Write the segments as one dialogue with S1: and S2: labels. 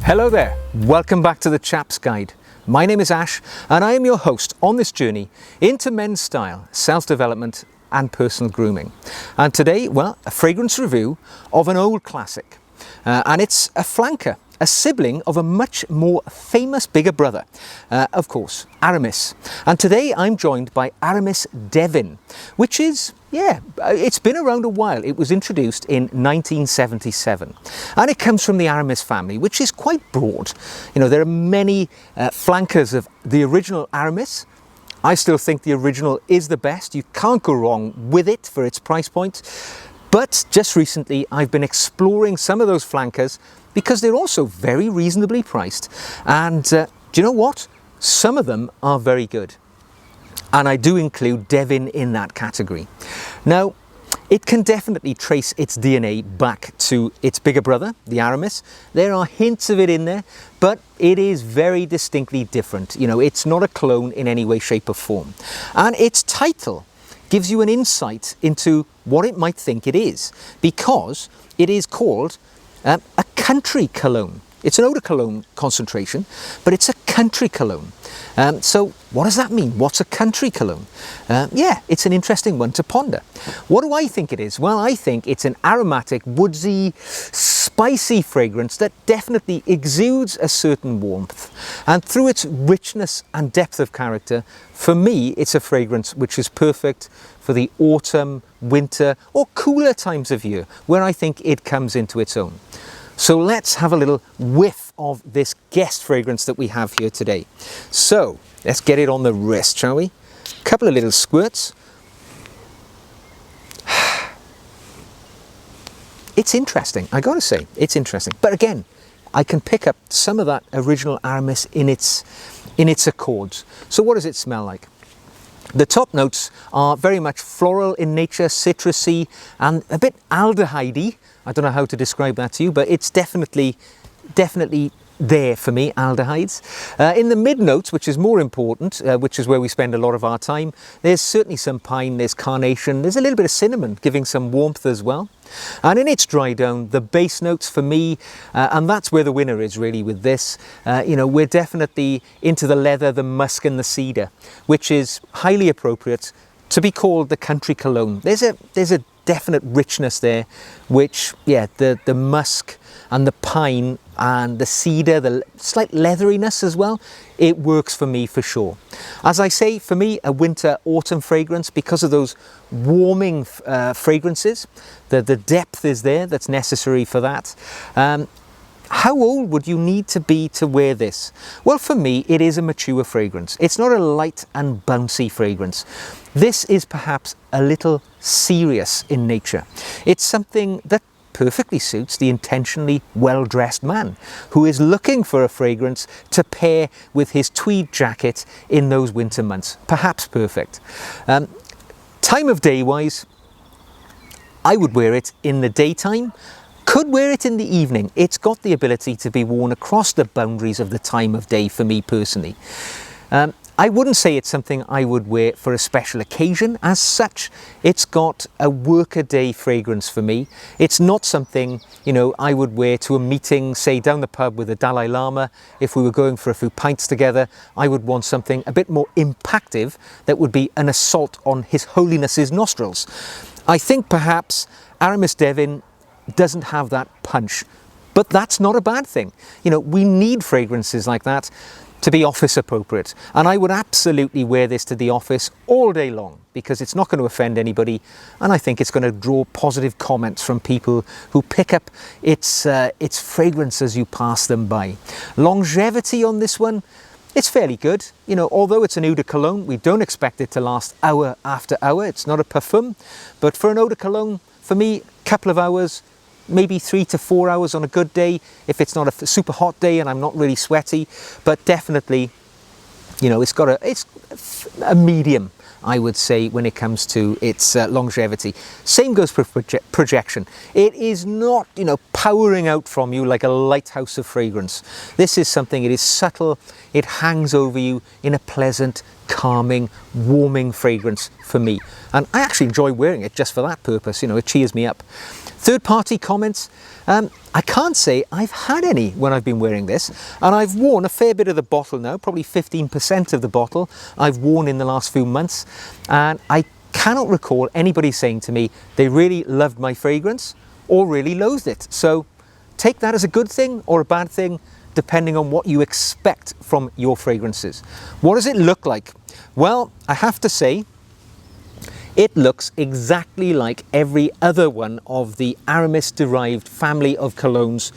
S1: Hello there, welcome back to the Chap's Guide. My name is Ash and I am your host on this journey into men's style, self-development and personal grooming. And today, well, a fragrance review of an old classic. And it's a flanker, a sibling of a much more famous bigger brother, of course, Aramis. And today I'm joined by Aramis Devin, which is, it's been around a while. It was introduced in 1977 and it comes from the Aramis family, which is quite broad. You know, there are many flankers of the original Aramis. I still think the original is the best. You can't go wrong with it for its price point. But just recently I've been exploring some of those flankers because they're also very reasonably priced. And do you know what? Some of them are very good. And I do include Devin in that category. Now, it can definitely trace its DNA back to its bigger brother, the Aramis. There are hints of it in there, but it is very distinctly different. You know, it's not a clone in any way, shape or form. And its title gives you an insight into what it might think it is, because it is called a country cologne. It's an eau de cologne concentration, but it's a country cologne. So what does that mean? What's a country cologne? It's an interesting one to ponder. What do I think it is? Well, I think it's an aromatic, woodsy, spicy fragrance that definitely exudes a certain warmth. And through its richness and depth of character, for me, it's a fragrance which is perfect for the autumn, winter, or cooler times of year, where I think it comes into its own. So let's have a little whiff of this guest fragrance that we have here today. So let's get it on the wrist, shall we? A couple of little squirts. It's interesting, I gotta say, it's interesting. But again, I can pick up some of that original Aramis in its accords. So what does it smell like? The top notes are very much floral in nature, citrusy, and a bit aldehyde-y. I don't know how to describe that to you, but it's definitely there for me, aldehydes. In the mid notes, which is more important, which is where we spend a lot of our time, there's certainly some pine, there's carnation, there's a little bit of cinnamon, giving some warmth as well. And in its dry down, the base notes for me, and that's where the winner is really with this, we're definitely into the leather, the musk and the cedar, which is highly appropriate to be called the country cologne. There's a definite richness there, which, the musk and the pine and the cedar, the slight leatheriness as well, it works for me for sure. As I say, for me, a winter autumn fragrance because of those warming fragrances. The depth is there that's necessary for that. How old would you need to be to wear this? Well, for me, it is a mature fragrance. It's not a light and bouncy fragrance. This is perhaps a little serious in nature. It's something that perfectly suits the intentionally well-dressed man who is looking for a fragrance to pair with his tweed jacket in those winter months. Perhaps perfect. Time of day wise, I would wear it in the daytime. Could wear it in the evening. It's got the ability to be worn across the boundaries of the time of day for me personally. I wouldn't say it's something I would wear for a special occasion as such. It's got a workaday fragrance for me. It's not something, I would wear to a meeting, say down the pub with the Dalai Lama. If we were going for a few pints together, I would want something a bit more impactful that would be an assault on His Holiness's nostrils. I think perhaps Aramis Devin doesn't have that punch, but that's not a bad thing. We need fragrances like that to be office appropriate, and I would absolutely wear this to the office all day long because it's not going to offend anybody, and I think it's going to draw positive comments from people who pick up its fragrance as you pass them by. Longevity on this one, it's fairly good. Although it's an eau de cologne, we don't expect it to last hour after hour. It's not a parfum, but for an eau de cologne, for me, a couple of hours, maybe 3 to 4 hours on a good day, if it's not a super hot day and I'm not really sweaty. But definitely, it's a medium, I would say, when it comes to its longevity. Same goes for projection. It is not, powering out from you like a lighthouse of fragrance. This is something, it is subtle, it hangs over you in a pleasant, calming, warming fragrance for me. And I actually enjoy wearing it just for that purpose, it cheers me up. Third-party comments, I can't say I've had any when I've been wearing this, and I've worn a fair bit of the bottle now, probably 15% of the bottle I've worn in the last few months, and I cannot recall anybody saying to me they really loved my fragrance or really loathed it. So take that as a good thing or a bad thing, depending on what you expect from your fragrances. What does it look like? Well, I have to say, it looks exactly like every other one of the Aramis derived family of colognes,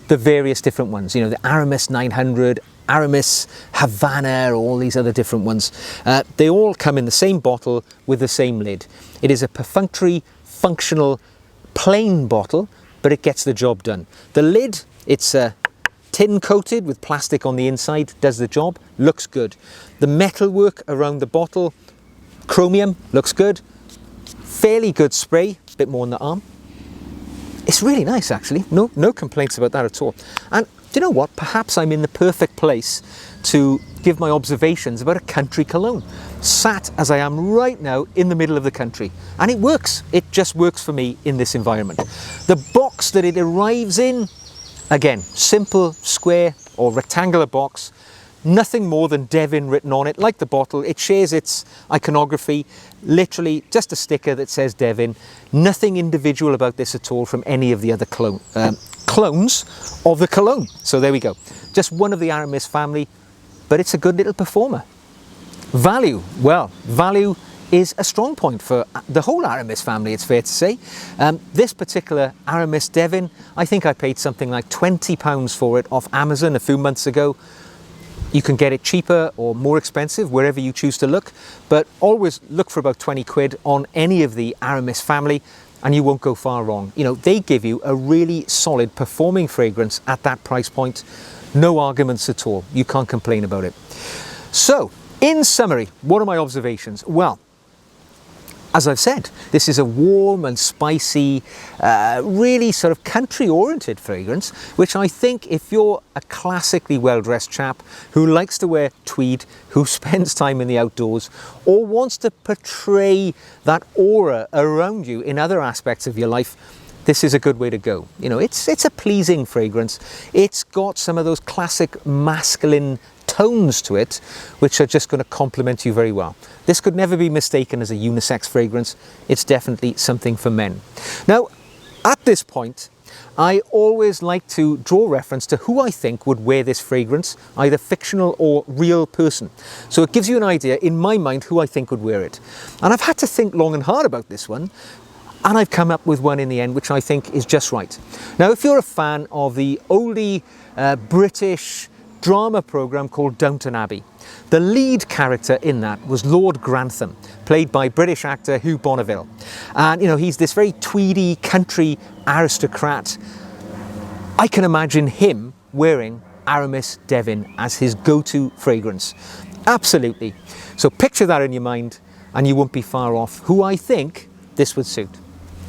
S1: the various different ones, you know, the Aramis 900, Aramis Havana, all these other different ones. They all come in the same bottle with the same lid. It is a perfunctory, functional, plain bottle, but it gets the job done. The lid, it's tin coated with plastic on the inside, does the job, looks good. The metalwork around the bottle, chromium, looks good. Fairly good spray, a bit more on the arm. It's really nice actually, no complaints about that at all. And do you know what, perhaps I'm in the perfect place to give my observations about a country cologne, sat as I am right now in the middle of the country. And it works, it just works for me in this environment. The box that it arrives in, again, simple square or rectangular box, nothing more than Devin written on it, like the bottle. It shares its iconography, literally just a sticker that says Devin. Nothing individual about this at all from any of the other clones of the cologne. So there we go. Just one of the Aramis family, but it's a good little performer. Value, well, value is a strong point for the whole Aramis family, it's fair to say. This particular Aramis Devin, I think I paid something like £20 for it off Amazon a few months ago. You can get it cheaper or more expensive wherever you choose to look, but always look for about 20 quid on any of the Aramis family and you won't go far wrong. You know, they give you a really solid performing fragrance at that price point. No arguments at all. You can't complain about it. So, in summary, what are my observations? Well, as I've said, this is a warm and spicy, really sort of country-oriented fragrance, which I think if you're a classically well-dressed chap who likes to wear tweed, who spends time in the outdoors, or wants to portray that aura around you in other aspects of your life, this is a good way to go. You know, it's a pleasing fragrance. It's got some of those classic masculine tones to it, which are just going to complement you very well. This could never be mistaken as a unisex fragrance. It's definitely something for men. Now, at this point, I always like to draw reference to who I think would wear this fragrance, either fictional or real person. So it gives you an idea, in my mind, who I think would wear it. And I've had to think long and hard about this one, and I've come up with one in the end, which I think is just right. Now, if you're a fan of the oldie British drama programme called Downton Abbey, the lead character in that was Lord Grantham, played by British actor Hugh Bonneville. And you know, he's this very tweedy country aristocrat. I can imagine him wearing Aramis Devin as his go-to fragrance. Absolutely. So picture that in your mind and you won't be far off who I think this would suit.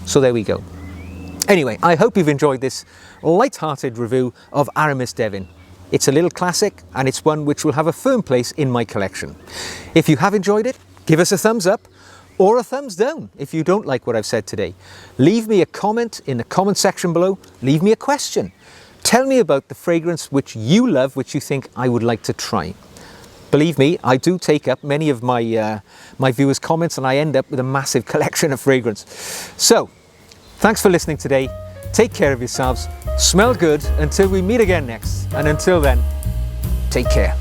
S1: So there we go. Anyway, I hope you've enjoyed this light-hearted review of Aramis Devin. It's a little classic and it's one which will have a firm place in my collection. If you have enjoyed it, give us a thumbs up or a thumbs down if you don't like what I've said today. Leave me a comment in the comment section below. Leave me a question. Tell me about the fragrance which you love, which you think I would like to try. Believe me, I do take up many of my viewers' comments and I end up with a massive collection of fragrance. So, thanks for listening today. Take care of yourselves, smell good until we meet again next, and until then, take care.